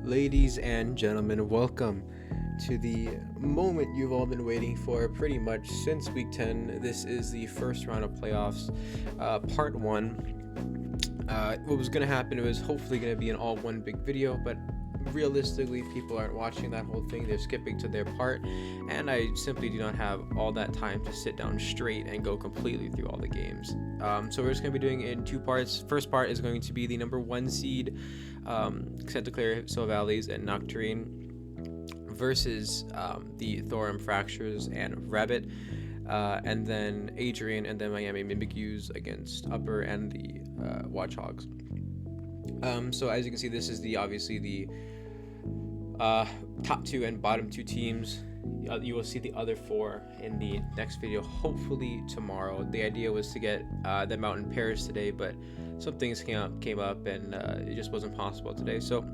Ladies and gentlemen, welcome to the moment you've all been waiting for pretty much since week 10. This is the first round of playoffs, part 1. What was going to happen, it was hopefully going to be an all one big video, but realistically people aren't watching that whole thing. They're skipping to their part, and I simply do not have all that time to sit down straight and go completely through all the games. So we're just going to be doing it in 2 parts. First part is going to be the number 1 seed Santa Clara Valleys and Noct versus the Thorum Fractures and Rabbt, and then Adrian and then Miami Mimikyu against Upper and the Watchhogs. So as you can see, this is obviously the top 2 and bottom 2 teams. You will see the other 4 in the next video, hopefully tomorrow. The idea was to get them out in pairs today, but some things came up and it just wasn't possible today. So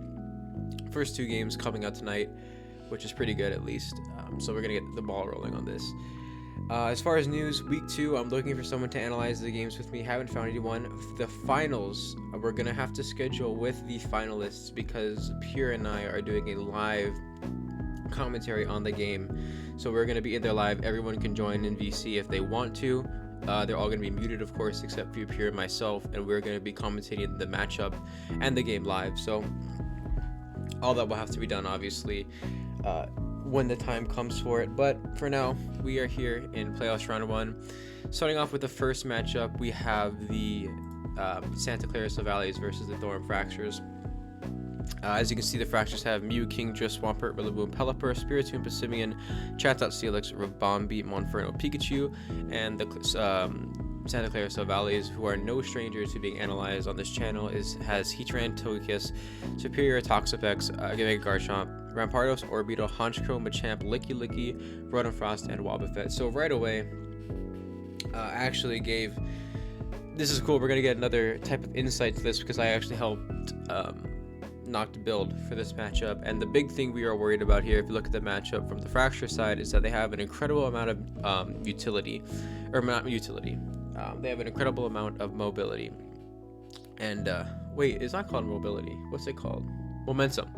first 2 games coming out tonight, which is pretty good at least. So we're gonna get the ball rolling on this. As far as news, week 2, I'm looking for someone to analyze the games with me. Haven't found anyone. The finals, we're gonna have to schedule with the finalists because Pure and I are doing a live commentary on the game. So we're gonna be in there live. Everyone can join in VC if they want to. They're all gonna be muted, of course, except for Pure and myself, and we're gonna be commentating the matchup and the game live. So all that will have to be done, obviously, when the time comes for it. But for now, we are here in playoffs round 1. Starting off with the first matchup, we have the Santa Clara Valleys versus the Thorum Fractures. As you can see, the Fractures have Mew, Kingdra, Swampert, Rillaboom, Pelipper, Spiritomb, Passimian, Chatot, Steelix, Rabombi, Monferno, Pikachu, and the Santa Clara Valleys, who are no strangers to being analyzed on this channel, has Heatran, Togekiss, Superior, Toxapex, Giga Garchomp, Rampardos, Orbeetle, Honchkrow, Machamp, Licky, Rotom-Frost, and Wobbuffet. So right away, I actually gave... This is cool, we're going to get another type of insight to this because I actually helped Noct build for this matchup. And the big thing we are worried about here, if you look at the matchup from the Fracture side, is that they have an incredible amount of utility. They have an incredible amount of mobility. And, wait, it's not called mobility. What's it called? Momentum.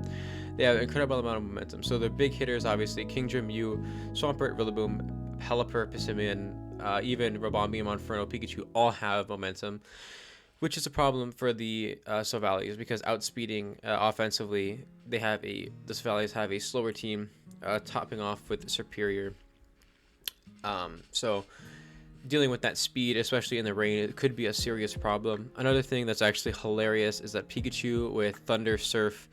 They have an incredible amount of momentum. So the big hitters, obviously, Kingdra, Mew, Swampert, Rillaboom, Pelipper, Passimian, even Rabombi, Monferno, Pikachu all have momentum, which is a problem for the Valleys because outspeeding offensively, the Valleys have a slower team, topping off with Superior. So dealing with that speed, especially in the rain, it could be a serious problem. Another thing that's actually hilarious is that Pikachu with Thunder Surf,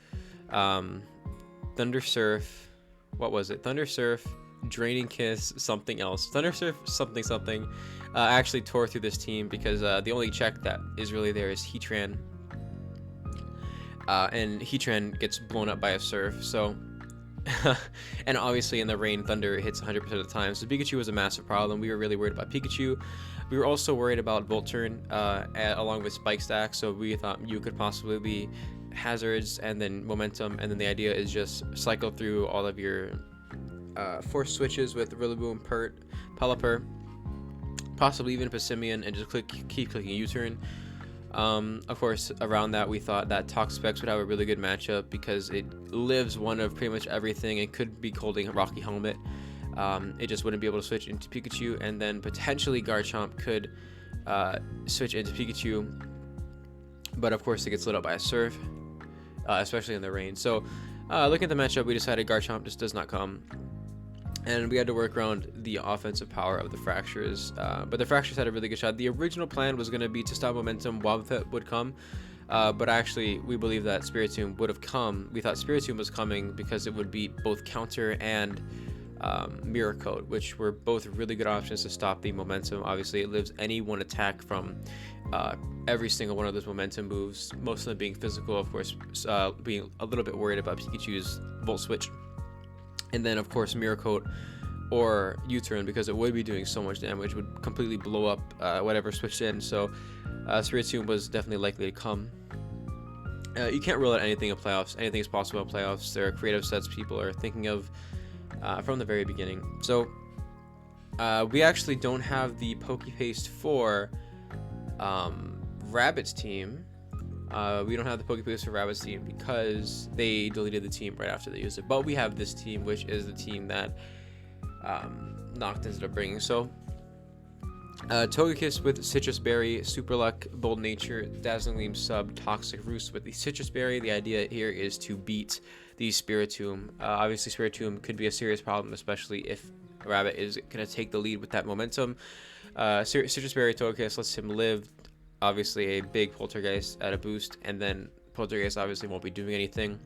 what was it? Thunder Surf, Draining Kiss, something else. Thunder Surf, something. Actually tore through this team because the only check that is really there is Heatran. And Heatran gets blown up by a Surf, so... and obviously in the rain, Thunder hits 100% of the time, so Pikachu was a massive problem. We were really worried about Pikachu. We were also worried about Volturn, along with Spike Stack, so we thought Mew could possibly be hazards and then momentum, and then the idea is just cycle through all of your force switches with Rillaboom, Pelipper, possibly even Passimian, and just keep clicking U-turn. Of course, around that, we thought that Toxapex would have a really good matchup because it lives one of pretty much everything and could be holding a Rocky Helmet. It just wouldn't be able to switch into Pikachu, and then potentially Garchomp could switch into Pikachu, but of course it gets lit up by a Surf, especially in the rain. So looking at the matchup, we decided Garchomp just does not come, and we had to work around the offensive power of the Fractures, but the Fractures had a really good shot. The original plan was going to be to stop momentum, Wobbuffet would come, but actually we believe that Spiritomb would have come. We thought Spiritomb was coming because it would beat both Counter and Mirror Coat, which were both really good options to stop the momentum. Obviously it lives any one attack from every single one of those momentum moves, most of them being physical, of course, being a little bit worried about Pikachu's Volt Switch. And then, of course, Mirror Coat or U-turn, because it would be doing so much damage, would completely blow up whatever switched in. So Spiritomb was definitely likely to come. You can't rule out anything in playoffs. Anything is possible in playoffs. There are creative sets people are thinking of from the very beginning. So we actually don't have the Pokepaste for Rabbitt's team. We don't have the Pokeballs for Rabbit's team because they deleted the team right after they used it. But we have this team, which is the team that Noct ended up bringing. So Togekiss with Citrus Berry, Super Luck, Bold Nature, Dazzling Gleam, Sub, Toxic Roost with the Citrus Berry. The idea here is to beat the Spiritomb. Obviously, Spiritomb could be a serious problem, especially if Rabbt is going to take the lead with that momentum. Citrus Berry Togekiss lets him live. Obviously, a big Poltergeist at a boost, and then Poltergeist obviously won't be doing anything.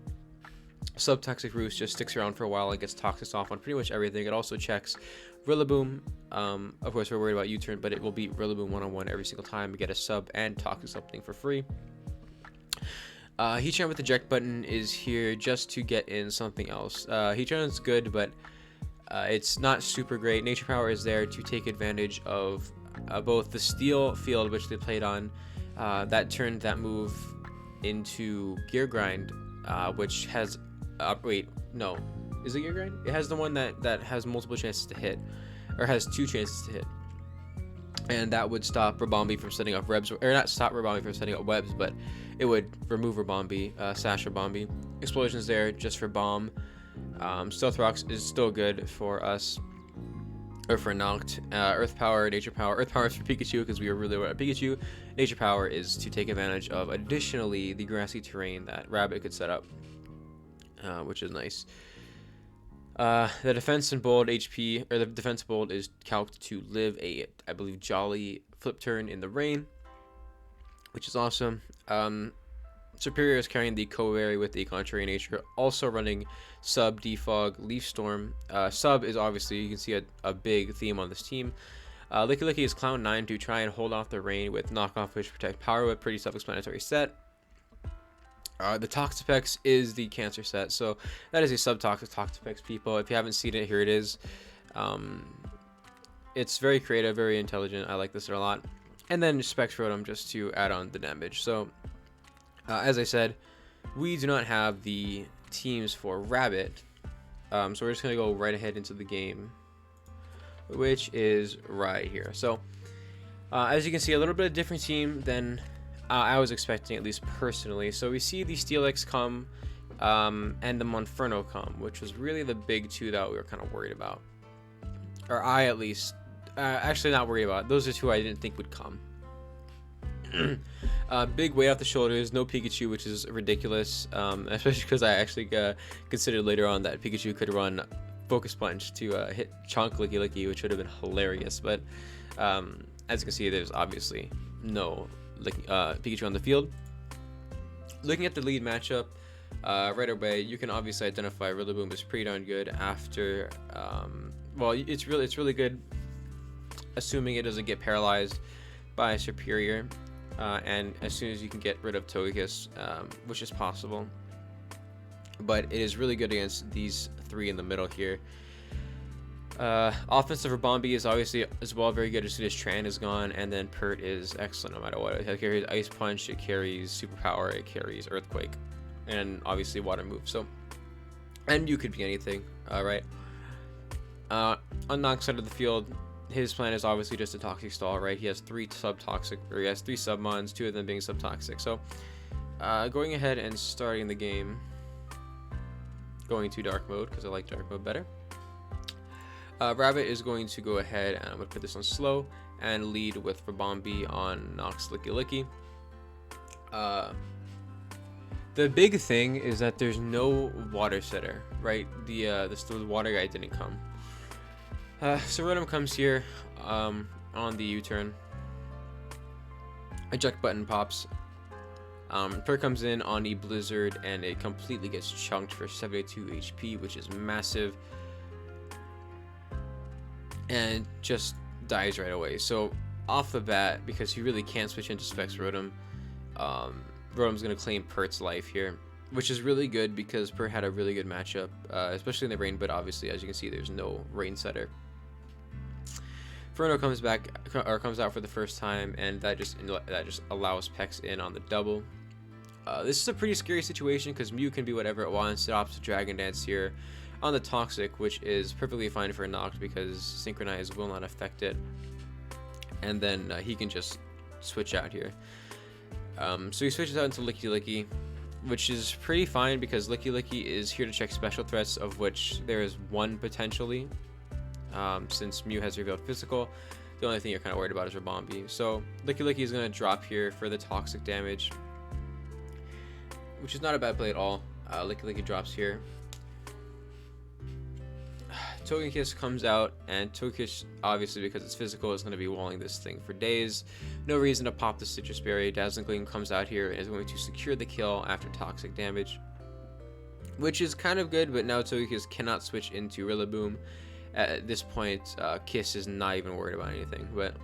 Subtoxic Roost just sticks around for a while and gets Toxic off on pretty much everything. It also checks Rillaboom. Of course, we're worried about U-turn, but it will beat Rillaboom one-on-one every single time. We get a sub and Toxic something for free. Heatran with the eject button is here just to get in something else. Heatran is good, but it's not super great. Nature Power is there to take advantage of both the Steel field, which they played on, that turned that move into Gear Grind, which has wait, no, is it Gear Grind? It has the one that has multiple chances to hit, or has 2 chances to hit, and that would stop Rabombi from setting up webs, or not stop Rabombi from setting up webs, but it would remove Rabombi, sash Rabombi. Explosion's there just for bomb. Stealth Rocks is still good for us, or for Noct. Earth Power, Nature Power. Earth Power is for Pikachu because we were really worried about Pikachu. Nature Power is to take advantage of additionally the grassy terrain that Rabbt could set up, which is nice. The defense and bold HP, or the defense bold, is calced to live a, I believe, Jolly flip turn in the rain, which is awesome. Superior is carrying the Coberry with the contrary nature, also running Sub, Defog, Leaf Storm. Sub is obviously, you can see a big theme on this team. Licky Licky is Clown 9 to try and hold off the rain with Knockoff, which protect Power Whip. Pretty self-explanatory set. The Toxapex is the Cancer set, so that is a Subtoxic Toxapex, people. If you haven't seen it, here it is. It's very creative, very intelligent. I like this a lot. And then Spectrotum just to add on the damage. So as I said, we do not have the teams for Rabbt, so we're just going to go right ahead into the game, which is right here. So as you can see, a little bit of different team than I was expecting, at least personally. So we see the Steelix come and the Monferno come, which was really the big two that we were kind of worried about, or I at least, actually not worried about. Those are two I didn't think would come. Big weight off the shoulders, no Pikachu, which is ridiculous, especially because I actually considered later on that Pikachu could run Focus Punch to hit Chonk Licky Licky, which would have been hilarious. But as you can see, there's obviously no Pikachu on the field. Looking at the lead matchup, right away, you can obviously identify Rillaboom is pretty darn good after, well, it's really good, assuming it doesn't get paralyzed by Superior. And as soon as you can get rid of Togekiss, which is possible, but it is really good against these 3 in the middle here. Offensive Rabombi is obviously as well very good as soon as Tran is gone, and then Pert is excellent no matter what. It carries Ice Punch, it carries Superpower, it carries Earthquake, and obviously Water Move. So, and you could be anything, right? On Noct's side of the field, his plan is obviously just a Toxic Stall, right? He has 3 Subtoxic, or he has 3 Submons, 2 of them being Subtoxic. So, going ahead and starting the game, going to Dark Mode, because I like Dark Mode better. Rabbt is going to go ahead, and I'm going to put this on slow, and lead with Rabombi on Noct's Licky Licky. The big thing is that there's no Water Setter, right? The Water guy didn't come. So Rotom comes here on the U-turn. Eject button pops. Pert comes in on the Blizzard, and it completely gets chunked for 72 HP, which is massive, and just dies right away. So off the bat, because he really can't switch into Specs Rotom, Rotom's going to claim Pert's life here, which is really good because Pert had a really good matchup, especially in the rain, but obviously, as you can see, there's no rain setter. Inferno comes back, or comes out for the first time, and that just allows Pex in on the double. This is a pretty scary situation because Mew can be whatever it wants. It opts to Dragon Dance here on the Toxic, which is perfectly fine for Noct because Synchronize will not affect it, and then he can just switch out here. So he switches out into Licky Licky, which is pretty fine because Licky Licky is here to check special threats, of which there is one potentially. Since Mew has revealed physical, the only thing you're kind of worried about is Rabombi. So Licky Licky is going to drop here for the toxic damage, which is not a bad play at all. Licky Licky drops here. Togekiss comes out, and Togekiss, obviously because it's physical, is going to be walling this thing for days. No reason to pop the Citrus Berry. Dazzling Gleam comes out here and is going to secure the kill after toxic damage, which is kind of good, but now Togekiss cannot switch into Rillaboom. At this point, Kiss is not even worried about anything, but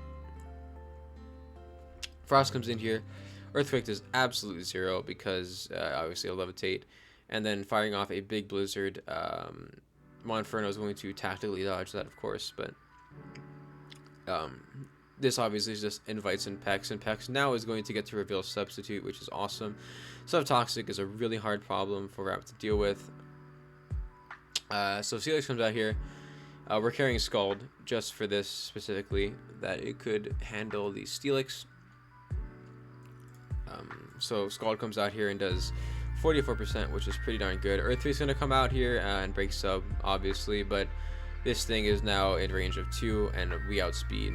Frost comes in here. Earthquake does absolutely zero because obviously a Levitate, and then firing off a big Blizzard. Monferno is going to tactically dodge that, of course, but this obviously just invites in Pex, and Pex now is going to get to reveal Substitute, which is awesome. Subtoxic is a really hard problem for Rabbt to deal with. So Steelix comes out here. We're carrying Scald just for this specifically, that it could handle the Steelix. So Scald comes out here and does 44%, which is pretty darn good. Earthquake's going to come out here and break sub, obviously, but this thing is now in range of 2 and we outspeed.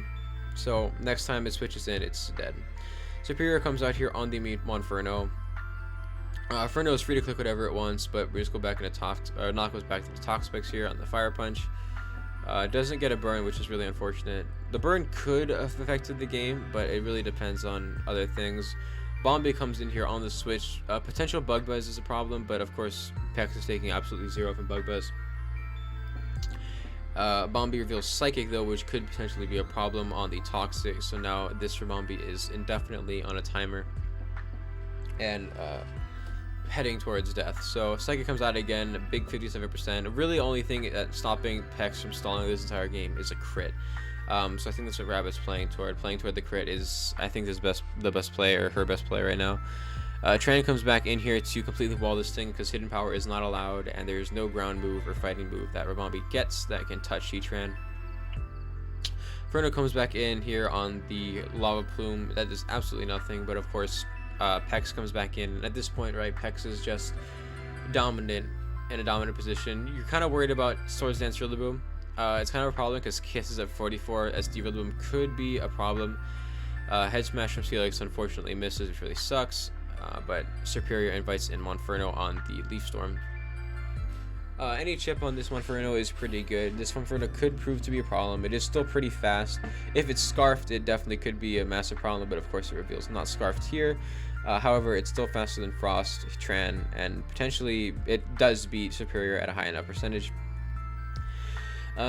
So next time it switches in, it's dead. Superior comes out here on the Monferno. Ferno is free to click whatever it wants, but we just go back into Noct goes back to the Toxapex here on the Fire Punch. Doesn't get a burn, which is really unfortunate. The burn could have affected the game, but it really depends on other things. Bombay comes in here on the switch. Potential Bug Buzz is a problem, but of course Pex is taking absolutely zero from Bug Buzz. Bombay reveals Psychic though, which could potentially be a problem on the Toxic, so now this for Bombay is indefinitely on a timer and heading towards death. So Psychic comes out again, a big 57%. Really only thing that's stopping Pex from stalling this entire game is a crit. So I think that's what Rabbit's playing toward. Playing toward the crit is, I think, the best play, or her best play right now. Tran comes back in here to completely wall this thing because Hidden Power is not allowed, and there's no ground move or fighting move that Rabombi gets that can touch Heatran. Ferno comes back in here on the Lava Plume. That does absolutely nothing, but of course Pex comes back in. And at this point, right, Pex is just dominant in a dominant position. You're kind of worried about Swords Dance Rillaboom. It's kind of a problem because Kiss is at 44. SD Rillaboom could be a problem. Head Smash from Steelix unfortunately misses, which really sucks. But Superior invites in Monferno on the Leaf Storm. Any chip on this Monferno is pretty good. This Monferno could prove to be a problem. It is still pretty fast. If it's Scarfed, it definitely could be a massive problem, but of course it reveals not Scarfed here. However, it's still faster than Frost, Tran, and potentially it does beat Superior at a high enough percentage.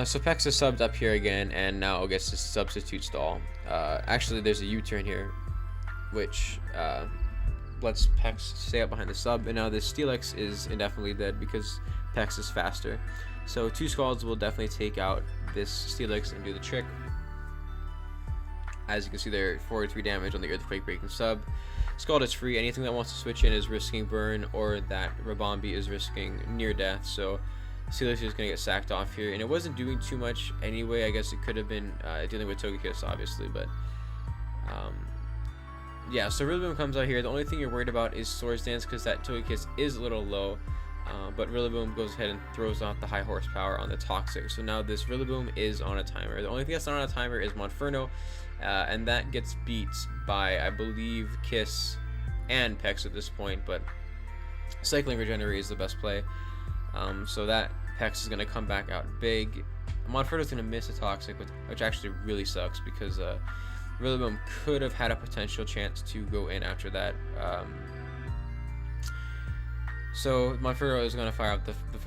So Pex is subbed up here again, and now gets to substitute stall. Actually, there's a U-turn here, which lets Pex stay up behind the sub, and now this Steelix is indefinitely dead because Pex is faster. So 2 Scalds will definitely take out this Steelix and do the trick. As you can see there, 43 damage on the Earthquake breaking sub. Scald is free. Anything that wants to switch in is risking burn, or that Rabombi is risking near death. So Steelix is going to get sacked off here, and it wasn't doing too much anyway. I guess it could have been dealing with Togekiss, obviously, but yeah, so Rillaboom comes out here. The only thing you're worried about is Swords Dance because that Togekiss is a little low, but Rillaboom goes ahead and throws out the high horsepower on the Toxic. So now this Rillaboom is on a timer. The only thing that's not on a timer is Monferno, and that gets beat by, I believe, Kiss and Pex at this point, but Cycling Regenerate is the best play. So that Pex is going to come back out big. Monferno's going to miss a Toxic, which actually really sucks because Rillaboom could have had a potential chance to go in after that. So Monferno is going to fire up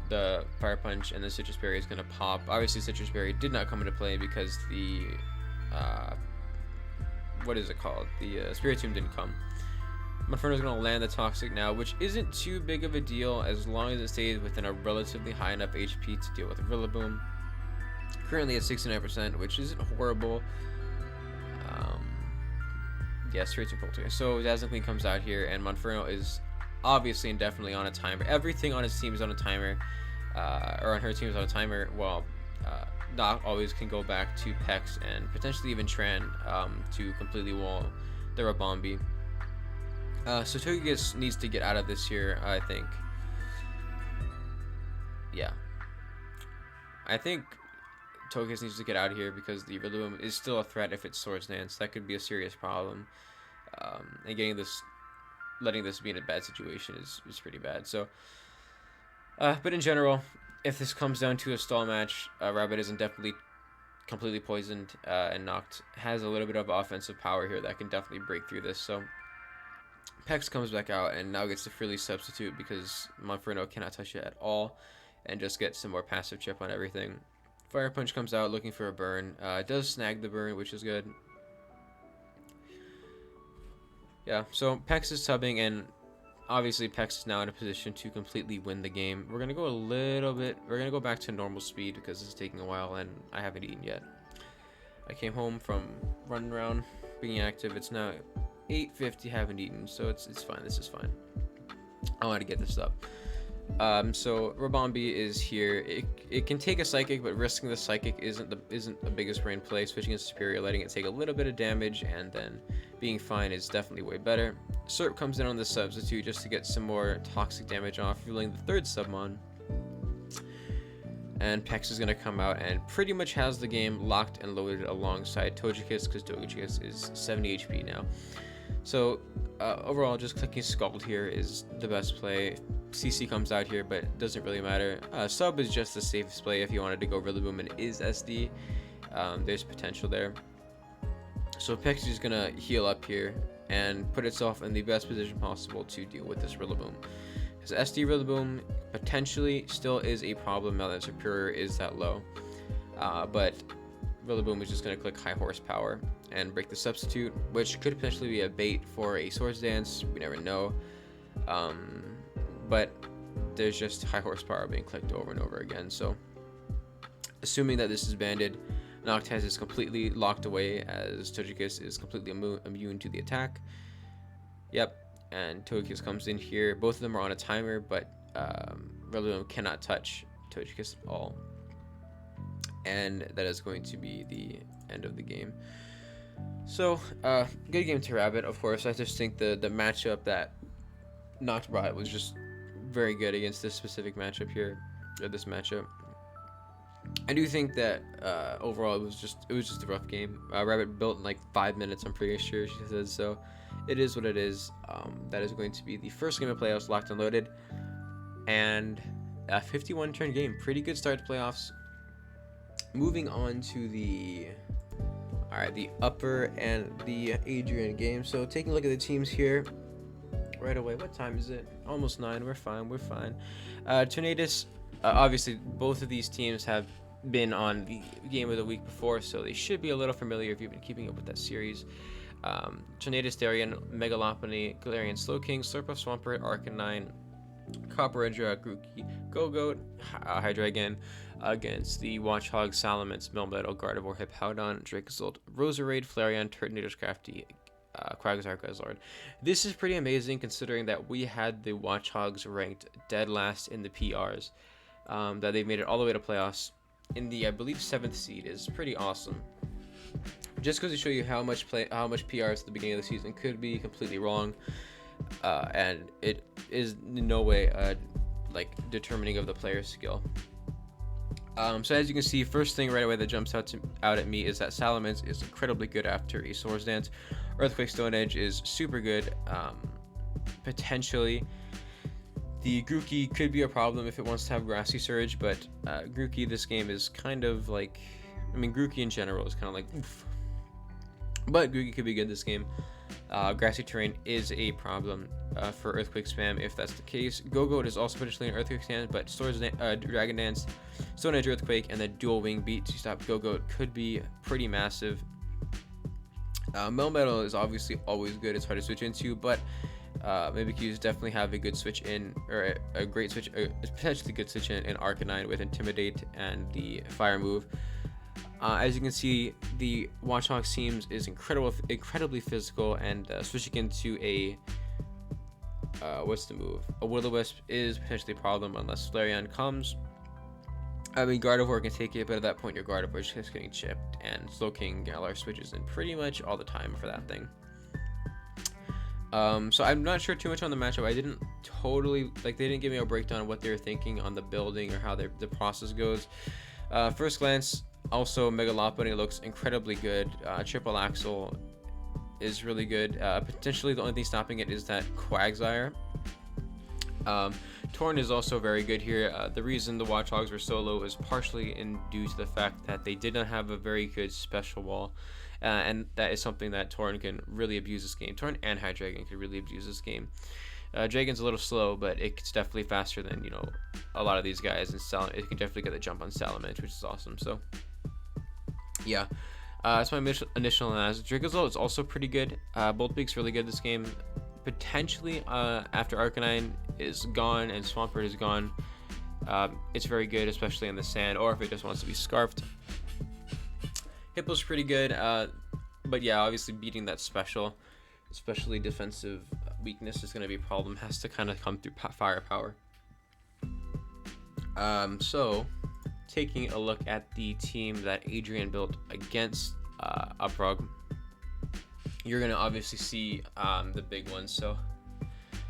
the Fire Punch, and the Citrus Berry is going to pop. Obviously, Citrus Berry did not come into play because the what is it called? The Spiritomb didn't come. Monferno is going to land the Toxic now, which isn't too big of a deal as long as it stays within a relatively high enough HP to deal with Rillaboom. Currently at 69%, which isn't horrible. Yeah, straight to Polter. So Dazzling Gleam comes out here, and Monferno is obviously and definitely on a timer. Everything on his team is on a timer, or on her team is on a timer, while Noct always can go back to Pex and potentially even Tran to completely wall the Rabombi. So Togekiss needs to get out of this here, I think. Yeah. I think Togekiss needs to get out of here because the Rillaboom is still a threat if it's Swords Dance. That could be a serious problem. And letting this be in a bad situation is pretty bad. So, but in general, if this comes down to a stall match, Rabbt isn't definitely completely poisoned, and Noct has a little bit of offensive power here that can definitely break through this. So Pex comes back out and now gets to freely substitute because Monferno cannot touch it at all and just get some more passive chip on everything. Fire Punch comes out looking for a burn. It does snag the burn, which is good. Yeah, so Pex is subbing, and obviously Pex is now in a position to completely win the game. We're going to go we're going to go back to normal speed because this is taking a while and I haven't eaten yet. I came home from running around, being active. It's now 8:50, haven't eaten, so it's fine. This is fine. I want to get this up. So Rabombi is here. It can take a Psychic, but risking the Psychic isn't the biggest brain play. Switching into Superior, letting it take a little bit of damage, and then being fine is definitely way better. Serp comes in on the substitute just to get some more toxic damage off, fueling the third Submon. And Pex is going to come out and pretty much has the game locked and loaded alongside Togekiss because Togekiss is 70 HP now. So overall, just clicking Scald here is the best play. CC comes out here, but it doesn't really matter. Sub is just the safest play if you wanted to go Rillaboom and is SD. There's potential there. So Pex is going to heal up here and put itself in the best position possible to deal with this Rillaboom. His SD Rillaboom potentially still is a problem now that Superior is that low. But Rillaboom is just going to click High Horsepower and break the substitute, which could potentially be a bait for a Swords Dance. We never know. But there's just High Horsepower being clicked over and over again. So assuming that this is banded, Noctaz is completely locked away as Togekiss is completely immune to the attack. Yep, and Togekiss comes in here. Both of them are on a timer, but Rillaboom cannot touch Togekiss at all. And that is going to be the end of the game. So, good game to Rabbt, of course. I just think the matchup that Noct brought was just very good against this specific matchup here, or this matchup. I do think that overall it was just a rough game. Rabbt built in like 5 minutes, I'm pretty sure she said, so it is what it is. That is going to be the first game of playoffs, locked and loaded, and a 51 turn game. Pretty good start to playoffs. Moving on to the Upper and the Adrian game. So taking a look at the teams here right away. What time is it? Almost 9. We're fine. Tornadus. Obviously, both of these teams have been on the game of the week before, so they should be a little familiar if you've been keeping up with that series. Tornadus, Darien, Megalopony, Galarian Slowking, Slurpuff, Swampert, Arcanine, Copperedra, Grookey, Gogoat, Hydreigon against the Watchog, Salamence, Melmetal, Gardevoir, Hippowdon, Dracozolt, Roserade, Flareon, Turtonado's Crafty, Quagsire, Guzzlord. This is pretty amazing considering that we had the Watchhogs ranked dead last in the PRs. That they've made it all the way to playoffs in the, I believe, 7th seed is pretty awesome. Just because to show you how much PRs at the beginning of the season could be completely wrong, and it is in no way like determining of the player's skill. So as you can see, first thing right away that jumps out at me is that Salamence is incredibly good after a Swords Dance. Earthquake Stone Edge is super good. Potentially the Grookey could be a problem if it wants to have Grassy Surge, but Grookey this game is kind of like, I mean, Grookey in general is kind of like oof. But Grookey could be good this game. Grassy terrain is a problem for Earthquake spam if that's the case. Gogoat is also potentially an Earthquake stand, but Dragon Dance, Stone Edge Earthquake, and then Dual Wing Beat to stop Gogoat could be pretty massive. Melmetal is obviously always good. It's hard to switch into, but Mimikyus definitely have a good switch in, or a great switch, potentially good switch in Arcanine with Intimidate and the Fire move. As you can see, the Watchog seems is incredibly physical, and switching into a what's the move? A Will-O-Wisp is potentially a problem unless Flareon comes. I mean, Gardevoir can take it, but at that point your Gardevoir is just getting chipped, and Slowking Galar switches in pretty much all the time for that thing. So I'm not sure too much on the matchup. I didn't totally like, they didn't give me a breakdown of what they were thinking on the building or how the process goes. First glance, also Megalopony looks incredibly good. Triple Axle is really good. Potentially the only thing stopping it is that Quagsire. Torn is also very good here. The reason the Watchhogs were so low is partially due to the fact that they did not have a very good special wall. And that is something that Torn can really abuse this game. Torn and Hydreigon can really abuse this game. Dragon's a little slow, but it's definitely faster than, you know, a lot of these guys. And it can definitely get the jump on Salamence, which is awesome. So, yeah. That's my initial analysis. Dracozolt is also pretty good. Boltbeak's really good this game. Potentially, after Arcanine is gone and Swampert is gone, it's very good, especially in the sand, or if it just wants to be Scarfed. Hippo's pretty good, but yeah, obviously beating that special, especially defensive weakness, is going to be a problem. Has to kind of come through firepower. So, taking a look at the team that Adrian built against Uperog, you're going to obviously see the big ones. So,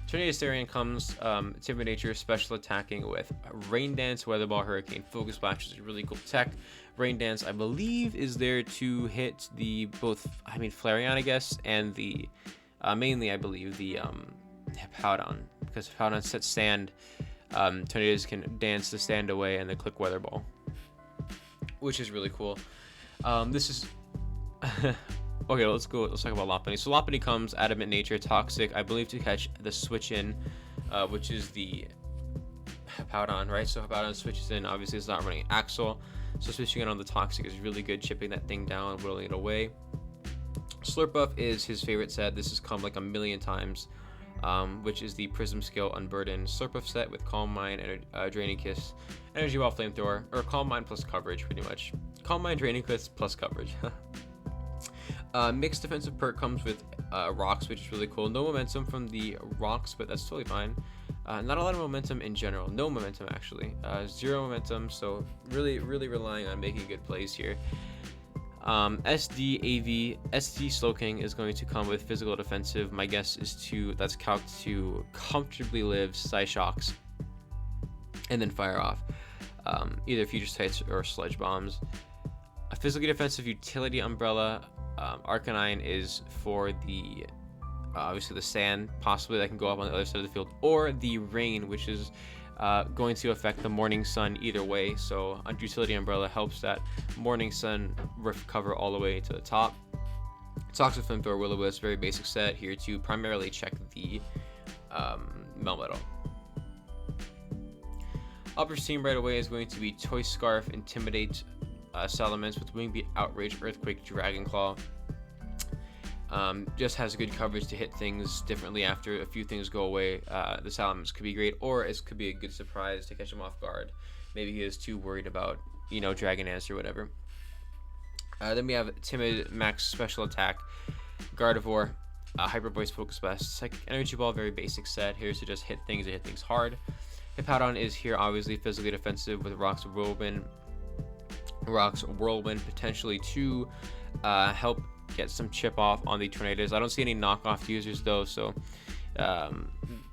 Tornadus comes, Timid Nature, special attacking with Rain Dance, Weather Ball, Hurricane, Focus Blast, which is a really cool tech. Rain Dance, I believe, is there to hit the Flareon, I guess, and the mainly, I believe, the Hippowdon, because Hippowdon sets sand. Tornadus can dance the sand away and then click Weather Ball, which is really cool. This is okay. Let's talk about Lopunny. So Lopunny comes Adamant Nature, Toxic, I believe, to catch the switch in, which is the Hippowdon, right? So Hippowdon switches in. Obviously, it's not running Axle, so switching it on the Toxic is really good, chipping that thing down, whittling it away. Slurpuff is his favorite set. This has come like a million times, which is the Prism Skill Unburden Slurpuff set with Calm Mind and Draining Kiss, Energy Ball, Flamethrower, or Calm Mind plus coverage, pretty much. Calm Mind, Draining Kiss plus coverage. Mixed defensive perk comes with Rocks, which is really cool. No momentum from the Rocks, but that's totally fine. Not a lot of momentum in general. No momentum, actually. Zero momentum, so really relying on making good plays here. SD Slowking is going to come with physical defensive. My guess is that's calced to comfortably live Psyshocks and then fire off either Future Sights or Sludge Bombs. A physically defensive Utility Umbrella. Arcanine is for the obviously the sand, possibly that can go up on the other side of the field, or the rain, which is going to affect the Morning Sun either way. So Utility Umbrella helps that Morning Sun recover all the way to the top. Toxic Flamethrower, Will-O-Wisp, very basic set here to primarily check the Melmetal. Upper team right away is going to be Toy Scarf, Intimidate, Salamence with Wing Beat, Outrage, Earthquake, Dragon Claw. Just has good coverage to hit things differently after a few things go away. The Salamence could be great, or it could be a good surprise to catch him off guard. Maybe he is too worried about, Dragon Dance or whatever. Then we have Timid Max Special Attack, Gardevoir, Hyper Voice, Focus Blast, Psychic Energy Ball, very basic set. Here's to just hit things and hit things hard. Hippowdon is here, obviously physically defensive with Rocks Whirlwind, potentially to help get some chip off on the Tornadus. I don't see any knockoff users though, so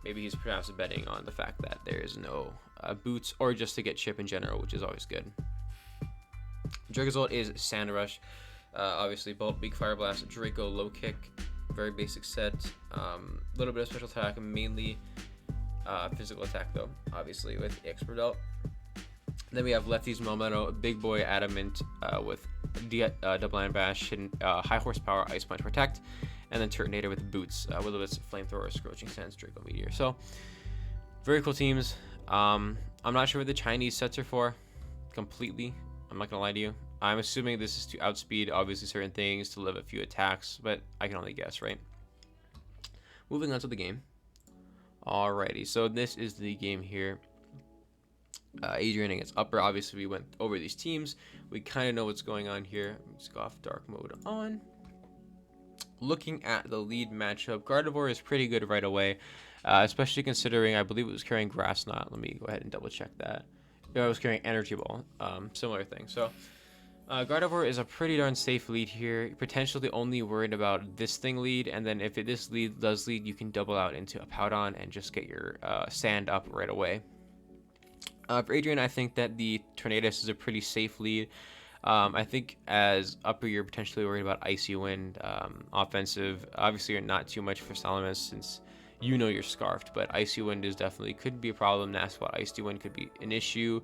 maybe he's perhaps betting on the fact that there is no boots, or just to get chip in general, which is always good. Dracozolt is Sand Rush, obviously Bolt, Beak, Fire Blast, Draco, Low Kick, very basic set. Little bit of special attack, mainly physical attack though, obviously with Expert Belt. Then we have Lefty's Melmetal, Big Boy Adamant with Double Iron Bash, Hidden, High Horsepower, Ice Punch, Protect, and then Turtonator with Boots, Will-O-Wisp, Flamethrower, Scorching Sands, Draco Meteor. So, very cool teams. I'm not sure what the Chinese sets are for, completely. I'm not gonna lie to you. I'm assuming this is to outspeed, obviously, certain things, to live a few attacks, but I can only guess, right? Moving on to the game. Alrighty, so this is the game here. Adrian against Upper. Obviously, we went over these teams. We kind of know what's going on here. Let's go off dark mode on. Looking at the lead matchup, Gardevoir is pretty good right away, especially considering I believe it was carrying Grass Knot. Let me go ahead and double check that. Yeah, I was carrying Energy Ball. Similar thing. So Gardevoir is a pretty darn safe lead here. You're potentially only worried about this thing lead, and then if this lead does lead, you can double out into a Powdon and just get your sand up right away. For Adrian, I think that the Tornadus is a pretty safe lead. I think as upper, you're potentially worried about Icy Wind. Offensive, obviously, you're not too much for Salamis since you know you're scarfed, but Icy Wind is definitely could be a problem. Nasquat Icy Wind could be an issue.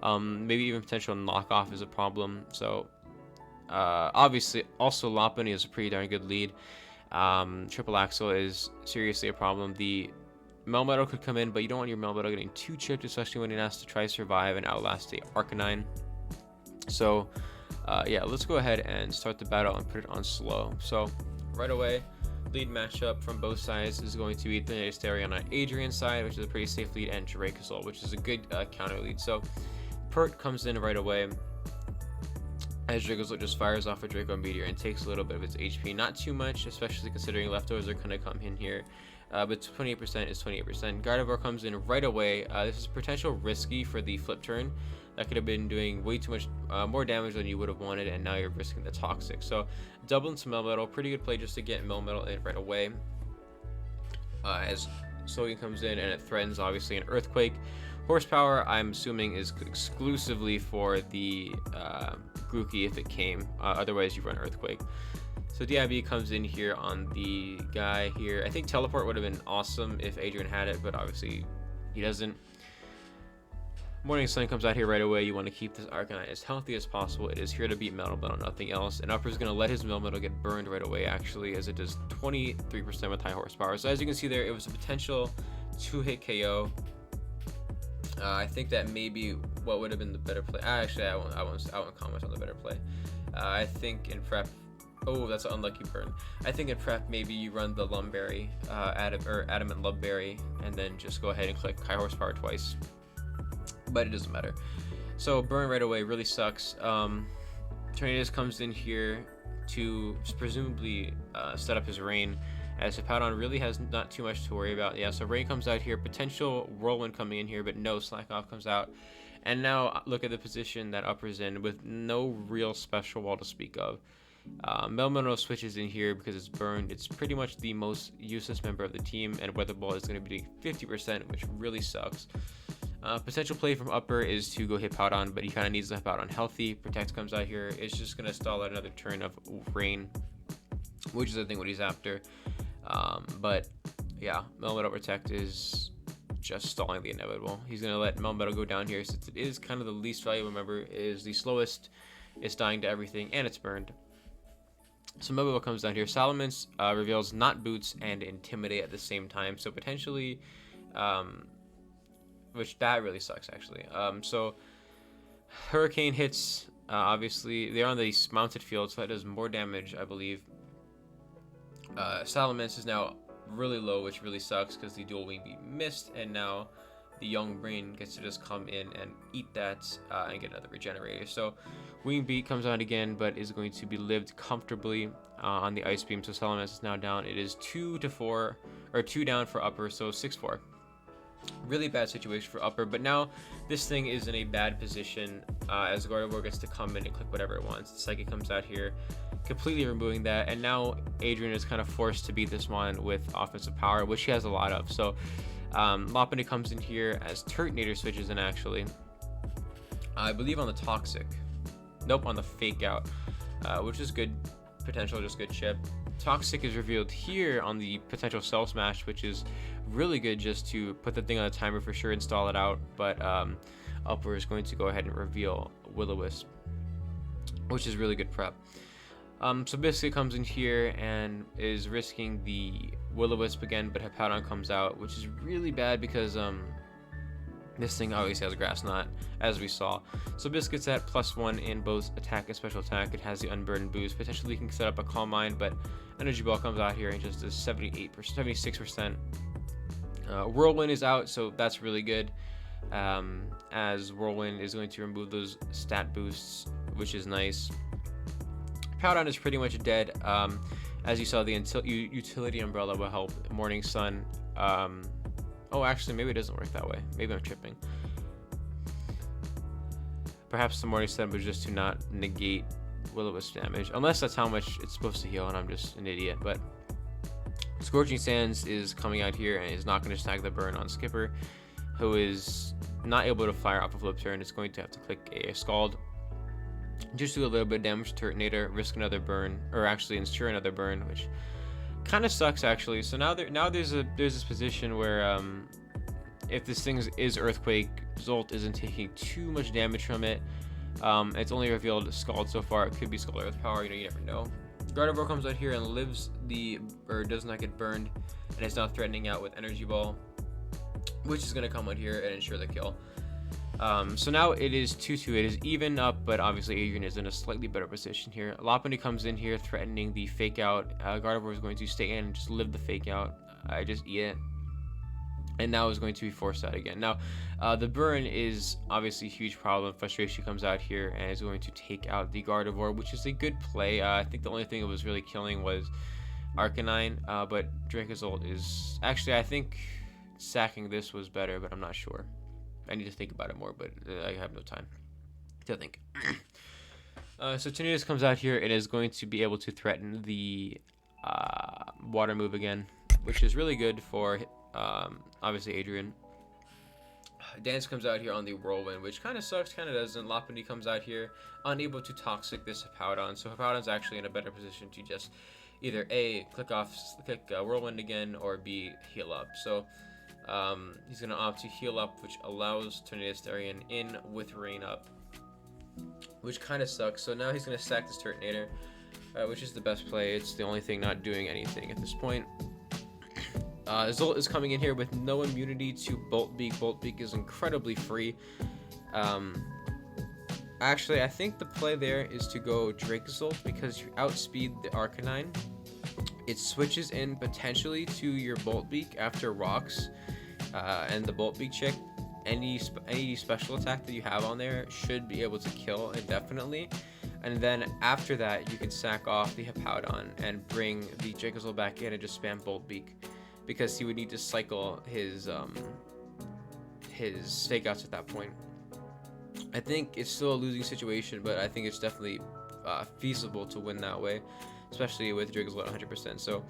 Maybe even potential knockoff is a problem. So obviously, also Lopunny is a pretty darn good lead. Triple Axel is seriously a problem. The Melmetal could come in, but you don't want your Melmetal getting too chipped, especially when it has to try to survive and outlast the Arcanine. So yeah, let's go ahead and start the battle and put it on slow. So right away, lead matchup from both sides is going to be the Asterion on Adrian's side, which is a pretty safe lead, and Dracozolt, which is a good counter lead. So Pert comes in right away as Dracozolt just fires off a Draco Meteor and takes a little bit of its HP. Not too much, especially considering leftovers are going to come in here. But 28% is 28%. Gardevoir comes in right away. This is potential risky for the flip turn. That could have been doing way too much more damage than you would have wanted, and now you're risking the Toxic. So double into Melmetal, pretty good play just to get Melmetal in right away. As Sogan comes in and it threatens obviously an Earthquake. Horsepower, I'm assuming, is exclusively for the Grookey if it came. Otherwise, you run Earthquake. So DIB comes in here on the guy here. I think Teleport would have been awesome if Adrian had it, but obviously he doesn't. Morning Sun comes out here right away. You want to keep this Arcanine as healthy as possible. It is here to beat Melmetal, nothing else. And Upper is going to let his Melmetal get burned right away, actually, as it does 23% with high horsepower. So as you can see there, it was a potential 2-hit KO. I think that maybe what would have been the better play. Actually, I won't comment on the better play. I think in prep. Oh, that's an unlucky burn. I think in prep, maybe you run the Lumberry, Adamant Lumberry, and then just go ahead and click high horsepower twice. But it doesn't matter. So burn right away really sucks. Tornadus comes in here to presumably set up his Rain, as Hippowdon really has not too much to worry about. Yeah, so Rain comes out here, potential Whirlwind coming in here, but no, Slack Off comes out. And now look at the position that Upper's in with no real special wall to speak of. Melmetal switches in here because it's burned. It's pretty much the most useless member of the team, and Weather Ball is going to be doing 50%, which really sucks. Potential play from Upper is to go Hippowdon, but he kind of needs the Hippowdon healthy. Protect comes out here. It's just going to stall out another turn of Rain, which is I think what he's after. But yeah, Melmetal Protect is just stalling the inevitable. He's going to let Melmetal go down here since it is kind of the least valuable member, is the slowest, it's dying to everything, and it's burned. So Melmetal comes down here. Salamence reveals Not Boots and Intimidate at the same time, so potentially, which that really sucks actually. So Hurricane hits, obviously they're on the mounted field, so that does more damage, I believe. Salamence is now really low, which really sucks because the dual wing beat missed, and now the young brain gets to just come in and eat that and get another regenerator. So wing beat comes out again, but is going to be lived comfortably on the ice beam. So Salamence is now down. It is 2-4, or 2 down for Upper, so 6-4. Really bad situation for Upper, but now this thing is in a bad position as Gardevoir gets to come in and click whatever it wants. Psychic comes out here, completely removing that, and now Adrian is kind of forced to beat this one with offensive power, which he has a lot of. So Lopunny comes in here as Turtonator switches in, actually. I believe on the Toxic. Nope, on the Fake Out, which is good potential, just good chip. Toxic is revealed here on the potential Cell Smash, which is really good just to put the thing on a timer for sure, install it out. But Upper is going to go ahead and reveal Will-O-Wisp, which is really good prep. So Biscuit comes in here and is risking the Will-O-Wisp again, but Hippowdon comes out, which is really bad because this thing obviously has a Grass Knot, as we saw. So Biscuit's at +1 in both attack and special attack. It has the Unburden boost. Potentially can set up a Calm Mind, but Energy Ball comes out here and just does 76%. Whirlwind is out, so that's really good, as Whirlwind is going to remove those stat boosts, which is nice. Powdon is pretty much dead. As you saw, the Utility Umbrella will help Morning Sun. Oh, actually, maybe it doesn't work that way. Maybe I'm tripping. Perhaps the Morning Sun was just to not negate Will-O-Wisp damage, unless that's how much it's supposed to heal, and I'm just an idiot. But Scorching Sands is coming out here and is not going to snag the burn on Skipper, who is not able to fire off a flip turn. It's going to have to click a Scald, just do a little bit of damage to Turtonator, risk another burn, or actually ensure another burn, which kind of sucks actually. So now there's this position where if this thing is Earthquake, Zolt isn't taking too much damage from it. It's only revealed Scald so far. It could be Scald Earth Power, you never know. Gardevoir comes out here and does not get burned, and is now threatening out with Energy Ball, which is going to come out here and ensure the kill. So now it is 2-2. It is even up, but obviously Adrian is in a slightly better position here. Lopunny comes in here threatening the fake out. Gardevoir is going to stay in and just live the fake out. I just eat it. And now is going to be forced out again. Now, the burn is obviously a huge problem. Frustration comes out here and is going to take out the Gardevoir, which is a good play. I think the only thing it was really killing was Arcanine, but Dracozolt is... Actually, I think sacking this was better, but I'm not sure. I need to think about it more, but I have no time to think. So Tornadus comes out here and is going to be able to threaten the water move again, which is really good for... obviously Adrian. Dance comes out here on the Whirlwind, which kind of sucks, kind of doesn't. Lopunny comes out here, unable to Toxic this Hippowdon, so Hippowdon's actually in a better position to just either A, click Whirlwind again, or B, heal up. So he's going to opt to heal up, which allows Tornadus Therian in with Rain Up, which kind of sucks. So now he's going to sack this Turtonator, which is the best play. It's the only thing not doing anything at this point. Zolt is coming in here with no immunity to Bolt Beak. Bolt Beak is incredibly free. Actually, I think the play there is to go Dracozolt because you outspeed the Arcanine. It switches in potentially to your Bolt Beak after Rocks and the Bolt Beak chick. Any special attack that you have on there should be able to kill indefinitely. And then after that, you can sack off the Hippowdon and bring the Dracozolt back in and just spam Bolt Beak, because he would need to cycle his fake outs at that point. I think it's still a losing situation, but I think it's definitely feasible to win that way, especially with Dracozolt 100%. So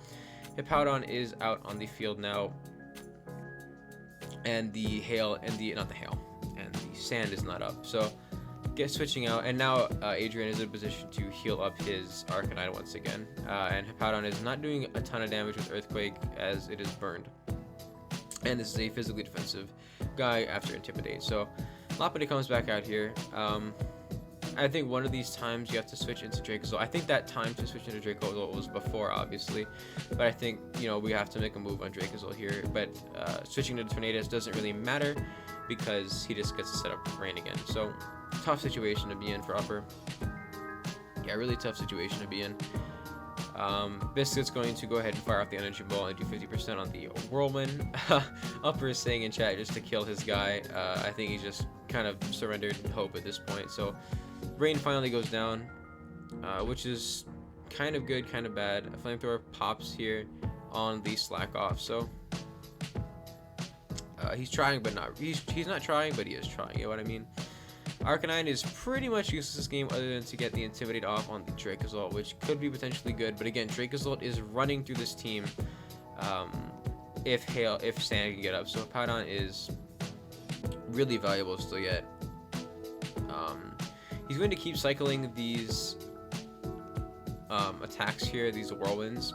Hippowdon is out on the field now, and the sand is not up. So switching out, and now Adrian is in a position to heal up his Arcanine once again, and Hippowdon is not doing a ton of damage with Earthquake as it is burned, and this is a physically defensive guy after Intimidate. So Lopunny comes back out here. I think one of these times you have to switch into Dracozolt. I think that time to switch into Dracozolt was before, obviously, but I think, you know, we have to make a move on Dracozolt here. But switching to Tornadus doesn't really matter because he just gets to set up Rain again. So tough situation to be in for Upper. Yeah, really tough situation to be in. Biscuit's going to go ahead and fire off the Energy Ball and do 50% on the Whirlwind. Upper is saying in chat just to kill his guy. I think he's just kind of surrendered hope at this point. So Rain finally goes down, which is kind of good, kind of bad. A Flamethrower pops here on the Slack Off. So he's trying, but not. He's not trying, but he is trying. You know what I mean? Arcanine is pretty much useless this game other than to get the Intimidate off on the Dracozolt, which could be potentially good. But again, Dracozolt is running through this team if Sand can get up. So Hippowdon is really valuable still yet. He's going to keep cycling these attacks here, these Whirlwinds,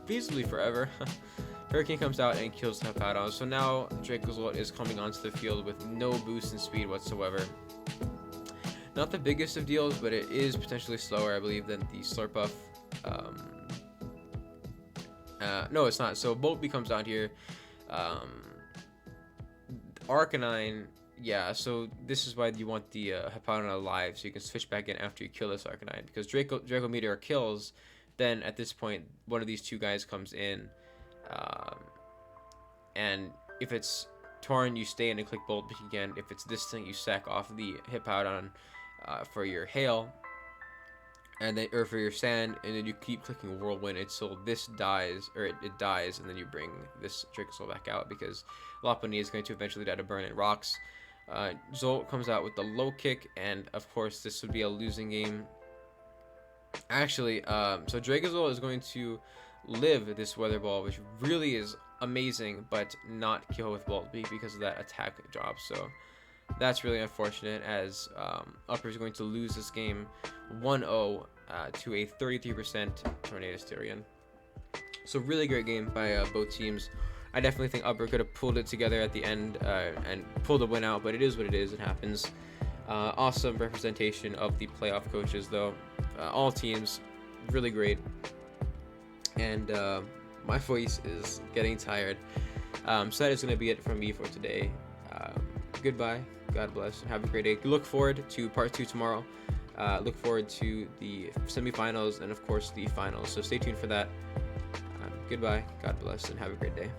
feasibly forever. Hurricane comes out and kills Hippowdon. So now Dracozolt is coming onto the field with no boost in speed whatsoever. Not the biggest of deals, but it is potentially slower, I believe, than the Slurpuff. No, it's not. So Bolt comes out here. Arcanine, yeah, so this is why you want the Hippowdon alive, so you can switch back in after you kill this Arcanine. Because Draco Meteor kills, then at this point, one of these two guys comes in. And if it's Torn, you stay in and click Bolt Beak again. If it's this thing, you sack off the Hippowdon for your Hail, and then for your Sand, and then you keep clicking Whirlwind until this dies, or it dies, and then you bring this Dracozolt back out because Lopunny is going to eventually die to Burn and Rocks. Zolt comes out with the low kick, and of course this would be a losing game. Actually, so Dragazol is going to live this weather ball, which really is amazing, but not kill with Bolt Beak because of that attack job. So that's really unfortunate, as Upper is going to lose this game 1-0 to a 33% Tornado Styrian. So really great game by both teams. I definitely think Upper could have pulled it together at the end and pulled the win out, but it is what it is. It happens. Awesome representation of the playoff coaches, though. All teams, really great. And my voice is getting tired. So that is going to be it from me for today. Goodbye. God bless. Have a great day. Look forward to part 2 tomorrow. Look forward to the semifinals and, of course, the finals. So stay tuned for that. Goodbye. God bless, and have a great day.